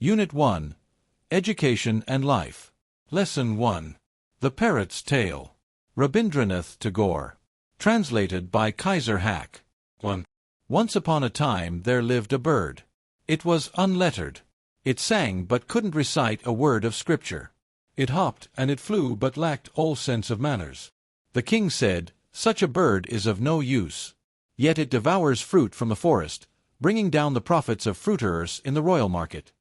Unit 1. Education and Life. Lesson 1. The Parrot's Tale. Rabindranath Tagore. Translated by Kaiser Hack. 1. Once upon a time there lived a bird. It was unlettered. It sang but couldn't recite a word of scripture. It hopped and it flew but lacked all sense of manners. The king said, "Such a bird is of no use. Yet it devours fruit from the forest, bringing down the profits of fruiterers in the royal market."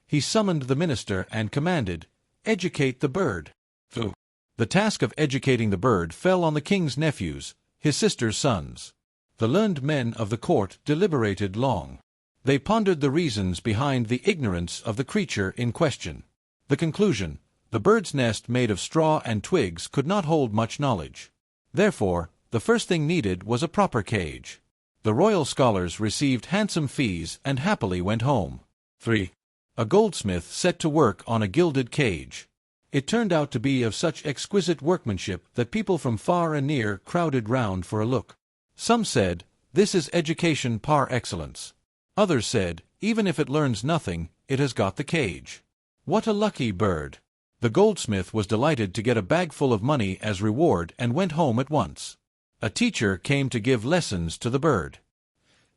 He summoned the minister and commanded, "Educate the bird." 2. The task of educating the bird fell on the king's nephews, his sister's sons. The learned men of the court deliberated long. They pondered the reasons behind the ignorance of the creature in question. The conclusion: the bird's nest made of straw and twigs could not hold much knowledge. Therefore, the first thing needed was a proper cage. The royal scholars received handsome fees and happily went home. 3. A goldsmith set to work on a gilded cage. It turned out to be of such exquisite workmanship that people from far and near crowded round for a look. Some said, "This is education par excellence." Others said, "Even if it learns nothing, it has got the cage. What a lucky bird!" The goldsmith was delighted to get a bag full of money as reward and went home at once. A teacher came to give lessons to the bird.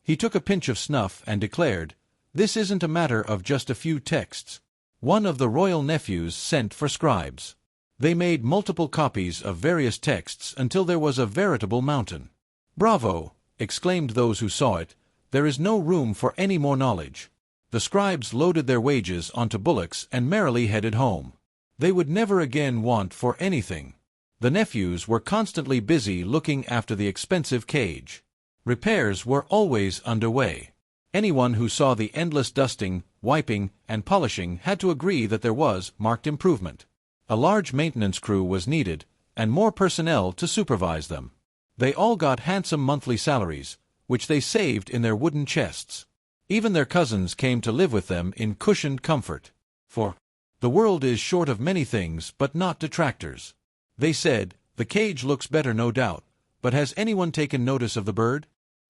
He took a pinch of snuff and declared, "This isn't a matter of just a few texts." One of the royal nephews sent for scribes. They made multiple copies of various texts until there was a veritable mountain. "Bravo!" exclaimed those who saw it. "There is no room for any more knowledge." The scribes loaded their wages onto bullocks and merrily headed home. They would never again want for anything. The nephews were constantly busy looking after the expensive cage. Repairs were always underway. Anyone who saw the endless dusting, wiping, and polishing had to agree that there was marked improvement. A large maintenance crew was needed, and more personnel to supervise them. They all got handsome monthly salaries, which they saved in their wooden chests. Even their cousins came to live with them in cushioned comfort. For the world is short of many things but not detractors. They said, "The cage looks better no doubt, but has anyone taken notice of the bird?"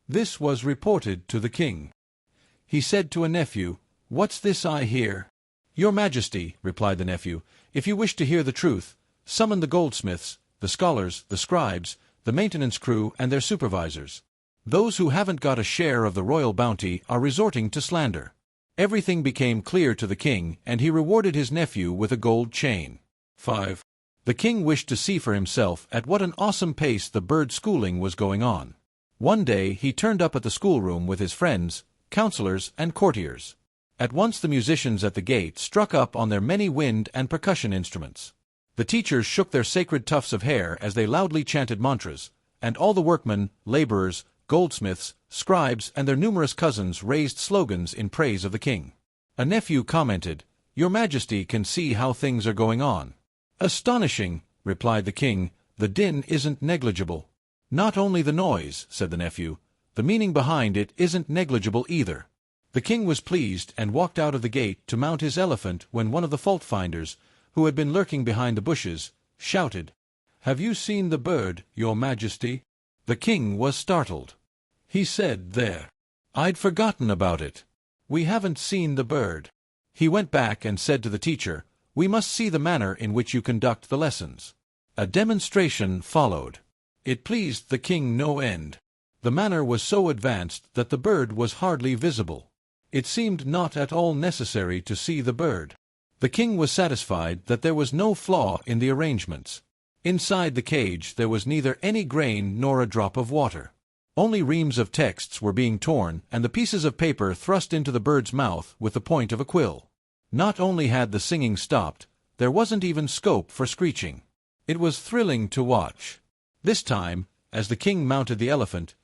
This was reported to the king. He said to a nephew, "What's this I hear?" "Your Majesty," replied the nephew, "if you wish to hear the truth, summon the goldsmiths, the scholars, the scribes, the maintenance crew, and their supervisors. Those who haven't got a share of the royal bounty are resorting to slander." Everything became clear to the king, and he rewarded his nephew with a gold chain. 5. The king wished to see for himself at what an awesome pace the bird schooling was going on. One day he turned up at the schoolroom with his friends, counselors, and courtiers. At once the musicians at the gate struck up on their many wind and percussion instruments. The teachers shook their sacred tufts of hair as they loudly chanted mantras, and all the workmen, laborers, goldsmiths, scribes, and their numerous cousins raised slogans in praise of the king. A nephew commented, "Your Majesty can see how things are going on." "Astonishing," replied the king. "The din isn't negligible." "Not only the noise," said the nephew. "The meaning behind it isn't negligible either." The king was pleased and walked out of the gate to mount his elephant when one of the fault-finders, who had been lurking behind the bushes, shouted, "Have you seen the bird, Your Majesty?" The king was startled. He said, "There. I'd forgotten about it. We haven't seen the bird." He went back and said to the teacher, "We must see the manner in which you conduct the lessons." A demonstration followed. It pleased the king no end. The manner was so advanced that the bird was hardly visible. It seemed not at all necessary to see the bird. The king was satisfied that there was no flaw in the arrangements. Inside the cage there was neither any grain nor a drop of water. Only reams of texts were being torn and the pieces of paper thrust into the bird's mouth with the point of a quill. Not only had the singing stopped, there wasn't even scope for screeching. It was thrilling to watch. This time, as the king mounted the elephant,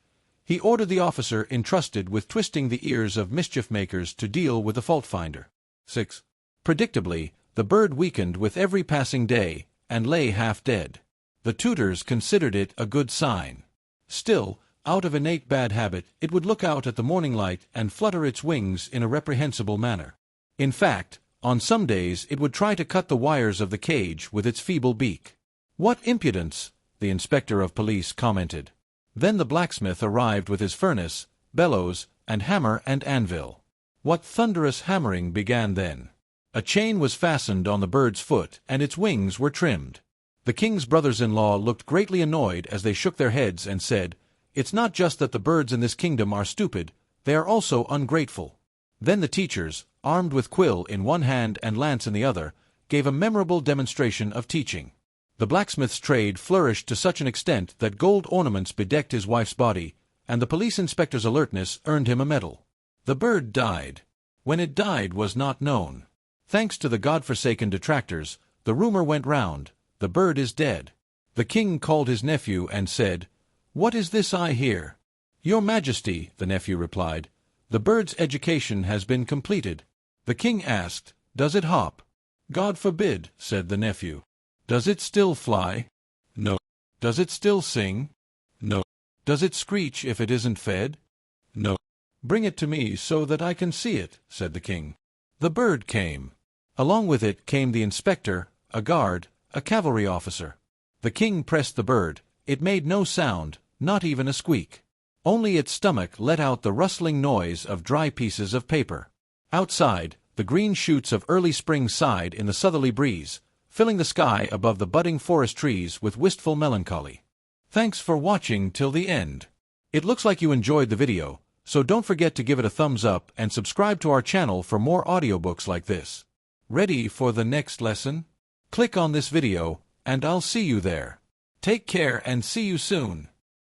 he ordered the officer entrusted with twisting the ears of mischief-makers to deal with the fault-finder. 6. Predictably, the bird weakened with every passing day, and lay half dead. The tutors considered it a good sign. Still, out of innate bad habit, it would look out at the morning light and flutter its wings in a reprehensible manner. In fact, on some days it would try to cut the wires of the cage with its feeble beak. "What impudence!" the inspector of police commented. Then the blacksmith arrived with his furnace, bellows, and hammer and anvil. What thunderous hammering began then! A chain was fastened on the bird's foot, and its wings were trimmed. The king's brothers-in-law looked greatly annoyed as they shook their heads and said, "It's not just that the birds in this kingdom are stupid, they are also ungrateful." Then the teachers, armed with quill in one hand and lance in the other, gave a memorable demonstration of teaching. The blacksmith's trade flourished to such an extent that gold ornaments bedecked his wife's body, and the police inspector's alertness earned him a medal. The bird died. When it died was not known. Thanks to the God-forsaken detractors, the rumor went round, "The bird is dead." The king called his nephew and said, "What is this I hear?" "Your Majesty," the nephew replied, "the bird's education has been completed." The king asked, "Does it hop?" "God forbid," said the nephew. "Does it still fly?" "No." "Does it still sing?" "No." "Does it screech if it isn't fed?" "No." "Bring it to me so that I can see it," said the king. The bird came. Along with it came the inspector, a guard, a cavalry officer. The king pressed the bird. It made no sound, not even a squeak. Only its stomach let out the rustling noise of dry pieces of paper. Outside, the green shoots of early spring sighed in the southerly breeze, filling the sky above the budding forest trees with wistful melancholy. Thanks for watching till the end. It looks like you enjoyed the video, so don't forget to give it a thumbs up and subscribe to our channel for more audiobooks like this. Ready for the next lesson? Click on this video, and I'll see you there. Take care and see you soon.